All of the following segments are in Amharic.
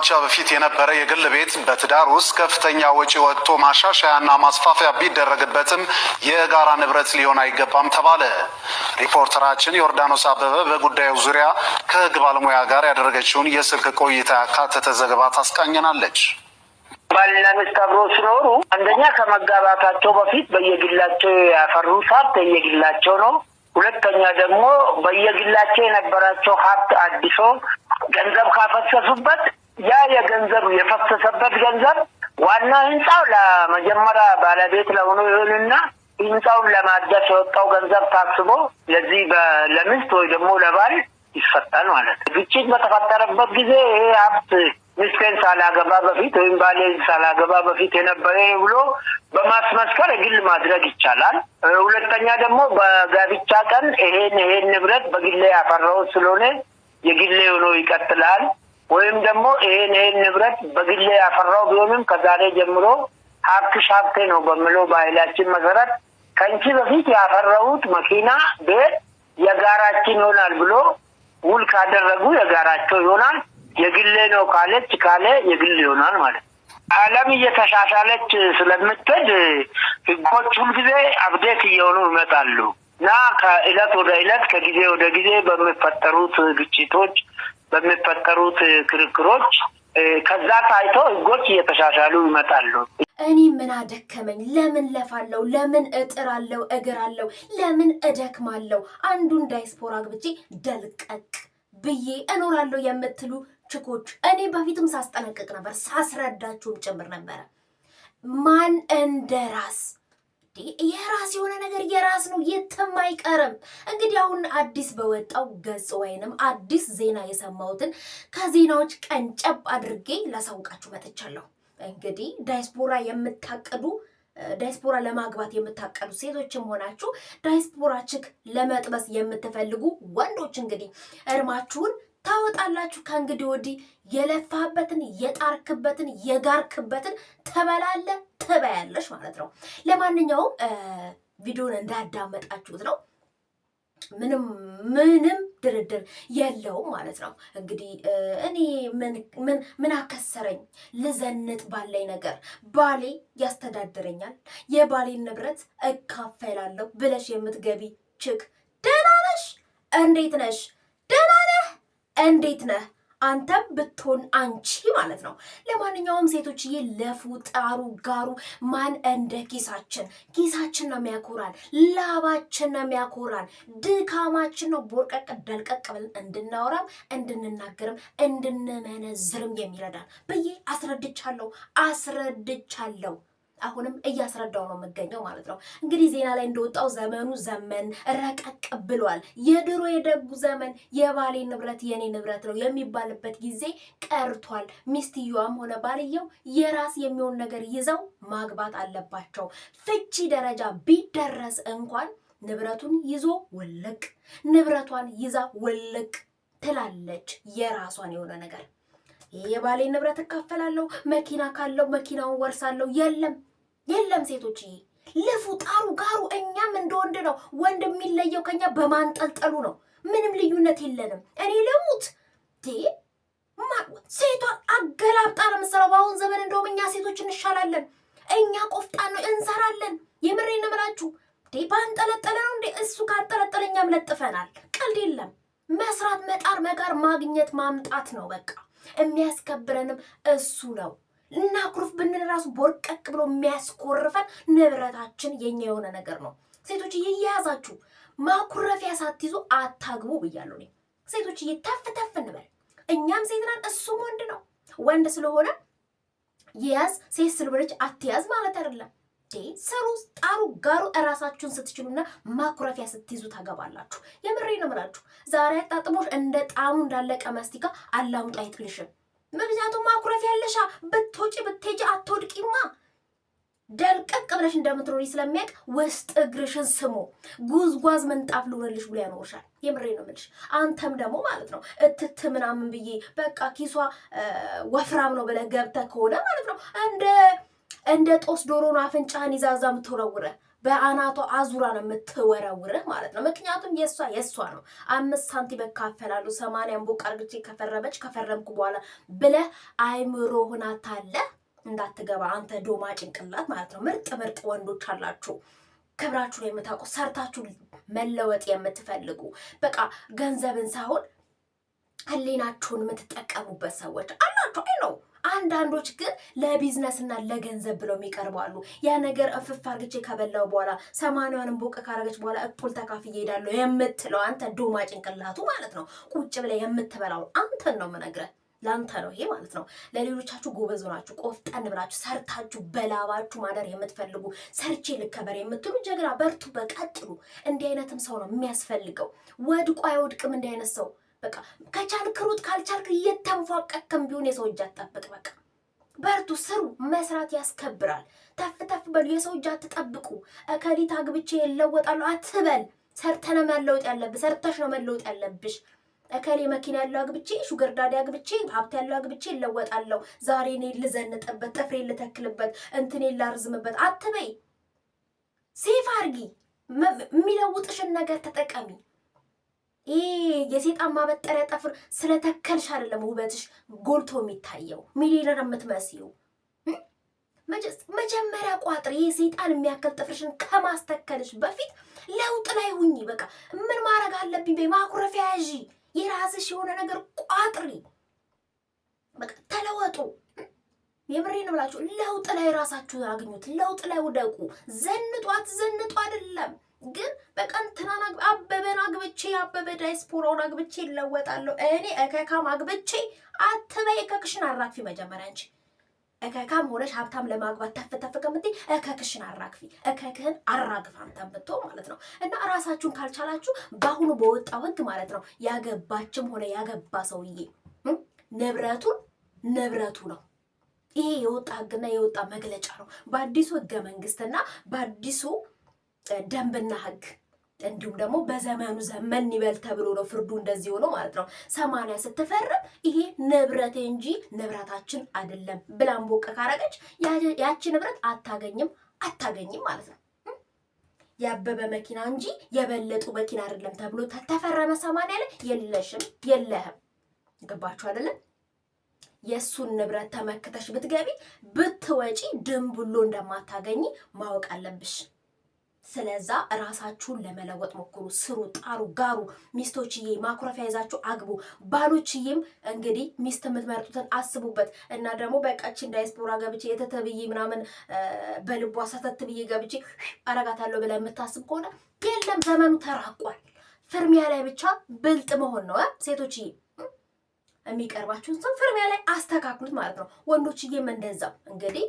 ከጋብቻ በፊት የነበረ የግል ቤት በትዳር ውስጥ ከፍተኛ ወጪ ወጥቶ ማሻሻያና ማስፋፊያ ቢደረግበትም የጋራ ንብረት ሊሆን አይገባም ተባለ። ሪፖርተራችን ዮርዳኖስ አበበ በጉዳዩ ዙሪያ ከህግ ባለሙያ ጋር ያደረገችውን የስልክ ቆይታ ያካተተ ዘገባ ታስቃኘናለች። ባልና ሚስት አብረው ሲኖሩ አንደኛ ከመጋባታቸው በፊት በየግላቸው ያፈሩት ሀብት የየግላቸው ነው። ሁለተኛ ደግሞ በየግላቸው የነበራቸው ሀብት አድሶ ገንዘብ ካፈሰሱበት ያ የገንዘብ የፈሰሰበት ገንዘብ ዋና ህንጻው ለመጀመሪያ ባለቤት ለሆኑ ይሁንና ህንጻውን ለማደስ የወጣው ገንዘብ ታስቦ ለዚህ ለሚስት ወይ ደግሞ ለባል ይሰጣል ማለት ነው። ግጭት በተፈጠረበት ጊዜ ይሄ ሀብት ሚስቴን ሳላገባ በፊት ወይም ባሌን ሳላገባ በፊት የነበረ ብሎ በማስመስከር የግል ማድረግ ይቻላል። ሁለተኛ ደግሞ በጋብቻ ቀን ይሄን ንብረት በግሌ ያፈራው ስለሆነ የግሌ ሆኖ ይቀጥላል። ወይም ደግሞ ይሄን ንብረት በግሌ ያፈራው ቢሆንም ከዛሬ ጀምሮ ሀብቴ ነው በሚለው ባህላችን መሰረት ከንቺ በፊት ያፈራሁት መኪና፣ ቤት የጋራችን ይሆናል ብሎ ውል ካደረጉ የጋራቸው ይሆናል። የግሌ ነው ካለ የግል ይሆናል ማለት ነው። ዓለም እየተሻሻለች ስለምትሄድ ህጎች ሁልጊዜ አፕዴት እየሆኑ ይመጣሉ እና ከእለት ወደ እለት ከጊዜ ወደ ጊዜ በሚፈጠሩት ግጭቶች በሚፈጠሩት ክርክሮች ከዛ ታይቶ ህጎች እየተሻሻሉ ይመጣሉ። እኔ ምን አደከመኝ? ለምን ለፋለው? ለምን እጥራለው? እግራለው? ለምን እደክማለው? አንዱን ዳይስፖራ ግብቼ ደልቀቅ ብዬ እኖራለሁ የምትሉ ችኮች እኔ በፊትም ሳስጠነቅቅ ነበር፣ ሳስረዳችሁም ጭምር ነበር። ማን እንደራስ የራስ የሆነ ነገር የራስ ነው፣ የትም አይቀርም። እንግዲህ አሁን አዲስ በወጣው ገጽ ወይንም አዲስ ዜና የሰማሁትን ከዜናዎች ቀንጨብ አድርጌ ላሳውቃችሁ መጥቻለሁ። እንግዲህ ዳይስፖራ የምታቀዱ ዳይስፖራ ለማግባት የምታቀዱ ሴቶችም ሆናችሁ ዳይስፖራ ችክ ለመጥበስ የምትፈልጉ ወንዶች እንግዲህ እርማችሁን ታወጣላችሁ። ከእንግዲህ ወዲህ የለፋህበትን የጣርክበትን የጋርክበትን ትበያለሽ ማለት ነው። ለማንኛውም ቪዲዮን እንዳዳመጣችሁት ነው። ምንም ድርድር የለውም ማለት ነው። እንግዲህ እኔ ምን አከሰረኝ ልዘንጥ ባለኝ ነገር ባሌ ያስተዳድረኛል የባሌን ንብረት እካፈላለሁ ብለሽ የምትገቢ ችክ ደህና ነሽ? እንዴት ነሽ? ደህና ነህ? እንዴት ነህ? አንተም ብትሆን አንቺ ማለት ነው። ለማንኛውም ሴቶችዬ ለፉ፣ ጣሩ፣ ጋሩ ማን እንደ ኪሳችን ነው የሚያኮራን፣ ላባችን ነው የሚያኮራን፣ ድካማችን ነው ቦርቀቅ ደልቀቅ ብለን እንድናወራም እንድንናገርም እንድንመነዝርም የሚረዳን ብዬ አስረድቻለሁ። አሁንም እያስረዳው ነው የምገኘው ማለት ነው። እንግዲህ ዜና ላይ እንደወጣው ዘመኑ ዘመን ረቀቅ ብሏል። የድሮ የደጉ ዘመን የባሌ ንብረት የኔ ንብረት ነው የሚባልበት ጊዜ ቀርቷል። ሚስትየዋም ሆነ ባልየው የራስ የሚሆን ነገር ይዘው ማግባት አለባቸው። ፍቺ ደረጃ ቢደረስ እንኳን ንብረቱን ይዞ ውልቅ፣ ንብረቷን ይዛ ውልቅ ትላለች። የራሷን የሆነ ነገር የባሌ ንብረት እካፈላለሁ፣ መኪና ካለው መኪናውን ወርሳለሁ። የለም ሴቶችዬ ልፉ፣ ጣሩ፣ ጋሩ። እኛም እንደወንድ ነው። ወንድ የሚለየው ከኛ በማንጠልጠሉ ነው። ምንም ልዩነት የለንም። እኔ ልሙት ሴቷን አገላብጣ ነው የምትሰራው። በአሁን ዘመን እንደውም እኛ ሴቶች እንሻላለን። እኛ ቆፍጣን ነው እንሰራለን። የምሬን ነው የምላችሁ። ባንጠለጠለ ነው እንዴ? እሱ ካንጠለጠለ እኛም ለጥፈናል። ቀልድ የለም። መስራት፣ መጣር፣ መጋር፣ ማግኘት፣ ማምጣት ነው በቃ። የሚያስከብረንም እሱ ነው። እና ኩርፍ ብንል ራሱ ቦርቀቅ ብሎ የሚያስኮርፈን ንብረታችን የኛ የሆነ ነገር ነው። ሴቶች እየያዛችሁ ማኩረፊያ ሳትይዙ አታግቡ ብያለሁ እኔ። ሴቶች ተፍ እንበል። እኛም ሴት ነን፣ እሱም ወንድ ነው። ወንድ ስለሆነ ይያዝ፣ ሴት ስለሆነች አትያዝ ማለት አይደለም። ስሩ፣ ጣሩ፣ ጋሩ። እራሳችሁን ስትችሉና ማኩረፊያ ስትይዙ ታገባላችሁ። የምሬን ነው የምላችሁ። ዛሬ አጣጥሞሽ እንደ ጣሙ እንዳለቀ ማስቲካ አላምጣ አይትልሽም። ምክንያቱም ማኩረፊያ ያለሻ ብትወጪ ብትሄጂ አትወድቂማ። ደልቀቅ ብለሽ እንደምትኖሪ ስለሚያውቅ ውስጥ እግርሽን ስሞ ጉዝጓዝ ምንጣፍ ልሆንልሽ ብሎ ያኖርሻል። የምሬን ነው የምልሽ። አንተም ደግሞ ማለት ነው እትት ምናምን ብዬ በቃ ኪሷ ወፍራም ነው ብለህ ገብተህ ከሆነ ማለት ነው እንደ ጦስ ዶሮ ነው አፍንጫህን ይዛዛ ምትወረውረ በአናቷ አዙራ ነው የምትወረውርህ ማለት ነው። ምክንያቱም የሷ ነው። 5 ሳንቲም በካፈላሉ 80 ቦቅ አርግቼ ከፈረምኩ በኋላ ብለህ አይምሮህን አታለህ እንዳትገባ አንተ ዶማ ጭንቅላት ማለት ነው። ምርጥ ወንዶች አላችሁ ክብራችሁ ላይ የምታውቁ ሰርታችሁ መለወጥ የምትፈልጉ በቃ ገንዘብን ሳይሆን ህሊናችሁን የምትጠቀሙበት ሰዎች አላችሁ። አይ ነው አንዳንዶች ግን ለቢዝነስ እና ለገንዘብ ብለው የሚቀርባሉ። ያ ነገር እፍፍ አርግቼ ከበላው በኋላ 80ንም ቦቅ ካረገች በኋላ እኩል ተካፍዬ እሄዳለሁ የምትለው አንተ ዶማ ጭንቅላቱ ማለት ነው። ቁጭ ብለህ የምትበላው አንተን ነው የምነግርህ። ላንተ ነው ይሄ ማለት ነው። ለሌሎቻችሁ ጎበዝ ሆናችሁ ቆፍጠን ብላችሁ ሰርታችሁ በላባችሁ ማደር የምትፈልጉ ሰርቼ ልከበር የምትሉ ጀግና በርቱ፣ በቀጥሉ። እንዲህ አይነትም ሰው ነው የሚያስፈልገው። ወድቆ አይወድቅም እንዲህ አይነት ሰው። በቃ ከቻልክ ሩጥ፣ ካልቻልክ እየተንፏቀቅም ቢሆን የሰው እጅ አትጠብቅ። በቃ በርቱ፣ ስሩ። መስራት ያስከብራል። ተፍ በሉ። የሰው እጅ አትጠብቁ። እከሊት አግብቼ እለወጣለሁ አትበል። ሰርተህ ነው መለወጥ ያለብህ። ሰርተሽ ነው መለወጥ ያለብሽ። እከሌ መኪና ያለው አግብቼ ሹገር ዳዲ አግብቼ ሀብት ያለው አግብቼ እለወጣለሁ፣ ዛሬ እኔ ልዘንጥበት፣ ጥፍሬ ልተክልበት፣ እንትኔ ላርዝምበት አትበይ። ሴፍ አርጊ። የሚለውጥሽን ነገር ተጠቀሚ። ይሄ የሴጣን ማበጠሪያ ጥፍር ስለተከልሽ አይደለም ውበትሽ ጎልቶ የሚታየው ሚሊዮነር የምትመስዪው። መጀመሪያ ቋጥሪ። ይሄ ሴጣን የሚያክል ጥፍርሽን ከማስተከልሽ በፊት ለውጥ ላይ ሁኚ። በቃ ምን ማድረግ አለብኝ በይ፣ ማኩረፊያ ያዢ፣ የራስሽ የሆነ ነገር ቋጥሪ። በቃ ተለወጡ። የምሬን ብላችሁ ለውጥ ላይ ራሳችሁን አግኙት። ለውጥ ላይ ውደቁ። ዘንጡ አይደለም ግን በቃ እንትናን አበበን አግብቼ አበበ ዳይስፖራውን አግብቼ እለወጣለሁ እኔ እከካም አግብቼ አትበይ። እከክሽን አራግፊ መጀመሪያ እንጂ እከካም ሆነሽ ሀብታም ለማግባት ተፍ ከምትይ እከክሽን አራግፊ። እከክህን አራግፍ አንተም ብትሆን ማለት ነው። እና ራሳችሁን ካልቻላችሁ በአሁኑ በወጣው ህግ ማለት ነው ያገባችም ሆነ ያገባ ሰውዬ ንብረቱ ነው። ይሄ የወጣ ህግና የወጣ መግለጫ ነው። በአዲሱ ህገ መንግስትና በአዲሱ ደንብና ህግ እንዲሁም ደግሞ በዘመኑ ዘመን ይበል ተብሎ ነው ፍርዱ እንደዚህ ሆኖ ማለት ነው። 80 ስትፈርም ይሄ ንብረቴ እንጂ ንብረታችን አይደለም ብላን ቦቀ ካረገች ያቺ ንብረት አታገኝም ማለት ነው። ያበበ መኪና እንጂ የበለጡ መኪና አይደለም ተብሎ ተፈረመ 80 ላይ የለህም። ገባችሁ አይደለም? የሱን ንብረት ተመክተሽ ብትገቢ ብትወጪ ድንብሎ እንደማታገኝ ማወቅ አለብሽ። ስለዛ ራሳችሁን ለመለወጥ ሞክሩ፣ ስሩ፣ ጣሩ፣ ጋሩ። ሚስቶችዬ ማኩረፊያ ይዛችሁ አግቡ። ባሎችዬም እንግዲህ ሚስት የምትመርጡትን አስቡበት። እና ደግሞ በቃችን ዳይስፖራ ገብቼ የተተብዬ ምናምን በልቧ ሰተት ብዬ ገብቼ አረጋታለሁ ብላ የምታስብ ከሆነ የለም፣ ዘመኑ ተራቋል። ፍርሚያ ላይ ብቻ ብልጥ መሆን ነው። ሴቶችዬ የሚቀርባችሁን ሰው ፍርሚያ ላይ አስተካክሉት ማለት ነው። ወንዶችዬም እንደዛው እንግዲህ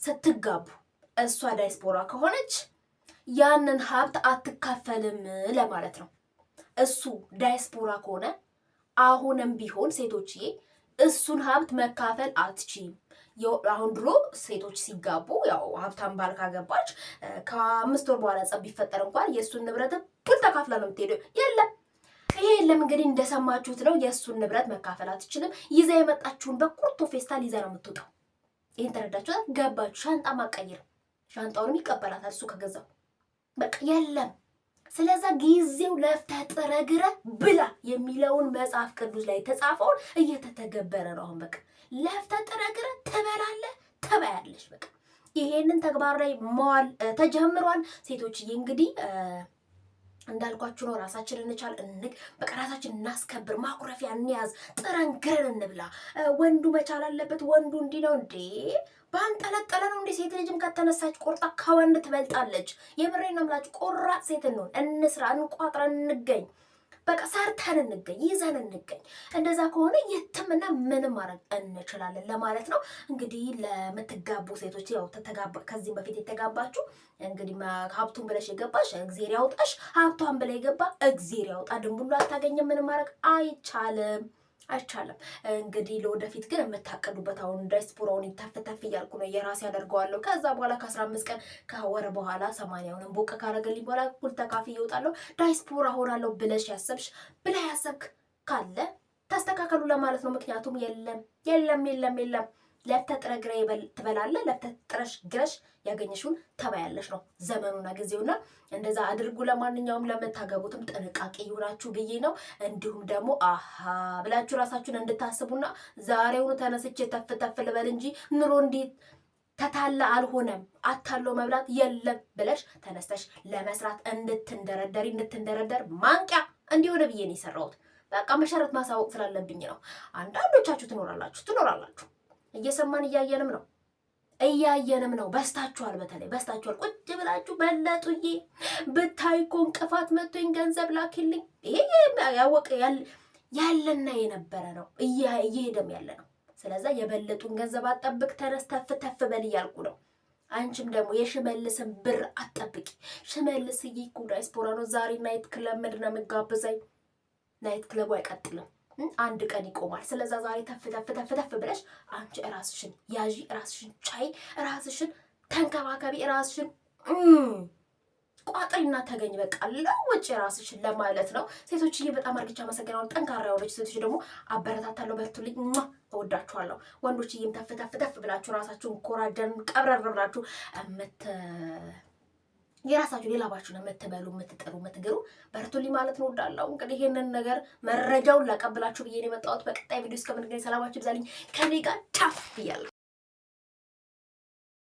ስትጋቡ እሷ ዳይስፖራ ከሆነች ያንን ሀብት አትካፈልም ለማለት ነው። እሱ ዳይስፖራ ከሆነ አሁንም ቢሆን ሴቶችዬ እሱን ሀብት መካፈል አትችይም። አሁን ድሮ ሴቶች ሲጋቡ ያው ሀብታም ባል ካገባች ከ5 ወር በኋላ ጸብ ቢፈጠር እንኳን የእሱን ንብረት እኩል ተካፍላ ነው የምትሄደው። ይሄ የለም እንግዲህ እንደሰማችሁት ነው። የእሱን ንብረት መካፈል አትችልም። ይዛ የመጣችሁን በኩርቶ ፌስታል ይዛ ነው የምትወጣው። ይህን ተረዳችሁት? ገባችሁ? ሻንጣ ማቀየር ሻንጣውንም ይቀበላታል እሱ ከገዛው። በቃ የለም። ስለዛ ጊዜው ለፍተህ ጥረህ ግረህ ብላ የሚለውን መጽሐፍ ቅዱስ ላይ ተጻፈውን እየተተገበረ ነው። አሁን በቃ ለፍተህ ጥረህ ግረህ ትበላለህ፣ ትበያለሽ። በቃ ይሄንን ተግባር ላይ መዋል ተጀምሯል። ሴቶችዬ እንግዲህ እንዳልኳችሁ ነው። ራሳችንን እንቻል፣ በቃ ራሳችንን እናስከብር፣ ማኩረፊያ እንያዝ፣ ጥረን ግረን እንብላ። ወንዱ መቻል አለበት። ወንዱ እንዲህ ነው እንዴ? ባንጠለጠለ ነው እንዴ? ሴት ልጅም ከተነሳች ቆርጣ ከወንድ ትበልጣለች። የምሬን ነው የምላችሁ። ቆራጥ ሴት እንሆን፣ እንስራ፣ እንቋጥረን እንገኝ። በቃ ሰርተን እንገኝ፣ ይዘን እንገኝ። እንደዛ ከሆነ የትምና ምንም ማድረግ እንችላለን ለማለት ነው። እንግዲህ ለምትጋቡ ሴቶች ያው ከዚህ በፊት የተጋባችሁ እንግዲህ ሀብቱን ብለሽ የገባሽ እግዜር ያውጣሽ፣ ሀብቷን ብለ የገባ እግዜር ያውጣ። ድንቡላ አታገኝም። ምንም ማድረግ አይቻልም። እንግዲህ ለወደፊት ግን የምታቀዱበት አሁን ዳይስፖራውን ተፍ እያልኩ ነው የራሴ ያደርገዋለሁ። ከዛ በኋላ ከ15 ቀን ከወር በኋላ 80ውን ቦቀ ካረገልኝ በኋላ ሁሉ ተካፊ ይወጣለሁ ዳይስፖራ ሆናለሁ ብለሽ ያሰብክ ካለ ተስተካከሉ ለማለት ነው። ምክንያቱም የለም ለፍተህ ትበላለህ፣ ለፍተህ ጥረሽ ግረሽ ያገኘሽውን ተባያለሽ ነው ዘመኑና ጊዜውና እንደዛ አድርጉ። ለማንኛውም ለምታገቡትም ጥንቃቄ ይሁናችሁ ብዬ ነው። እንዲሁም ደግሞ ብላችሁ ራሳችሁን እንድታስቡና ዛሬውኑ ተነስቼ ተፍ ልበል እንጂ ኑሮ እንዴት ተታላ አልሆነም አታሎ መብላት የለም ብለሽ ተነስተሽ ለመስራት እንድትንደረደር ማንቂያ እንዲሆነ ብዬ ነው የሰራሁት። በቃ መሸረት ማሳወቅ ስላለብኝ ነው። አንዳንዶቻችሁ ትኖራላችሁ እየሰማን እያየንም ነው። በስታችኋል፣ በተለይ በስታችኋል። ቁጭ ብላችሁ በለጡዬ ብታይ እኮ እንቅፋት መቶኝ ገንዘብ ላኪልኝ። ይሄ ያወቀ ያለና የነበረ ነው፣ እየሄደም ያለ ነው። ስለዛ የበለጡን ገንዘብ አጠብቅ፣ ተነስ ተፍ በል እያልኩ ነው። አንቺም ደግሞ የሽመልስን ብር አጠብቂ። ሽመልስዬ እኮ ዳይስፖራ ነው። ዛሬ ናይት ክለብ ምንድን ነው የምጋብዘኝ? ናይት ክለቡ አይቀጥልም፣ አንድ ቀን ይቆማል። ስለዛ ዛሬ ተፍ ብለሽ አንቺ ራስሽን ያዢ፣ ራስሽን ቻይ፣ ራስሽን ተንከባከቢ፣ ራስሽን ቋጥሪና ተገኝ። በቃ ለውጭ ራስሽን ለማለት ነው። ሴቶችዬ በጣም አርግቻ አመሰግናለሁ። ጠንካራ የሆነች ሴቶች ደግሞ አበረታታለሁ። በርቱልኝ። እወዳችኋለሁ። ወንዶችዬም ተፍ ብላችሁ ራሳችሁን ኮራጀን ቀብረር ብላችሁ የራሳችሁን የላባችሁን የምትበሉ የምትጥሩ የምትግሩ በርቱልኝ ማለት ነው። እወዳለሁ። እንግዲህ ይሄንን ነገር መረጃውን ላቀብላችሁ ብዬ ነው የመጣሁት። በቀጣይ ቪዲዮ እስከምንገናኝ ሰላማችሁ ይብዛልኝ። ከኔ ጋር ቻፍ ብያለሁ።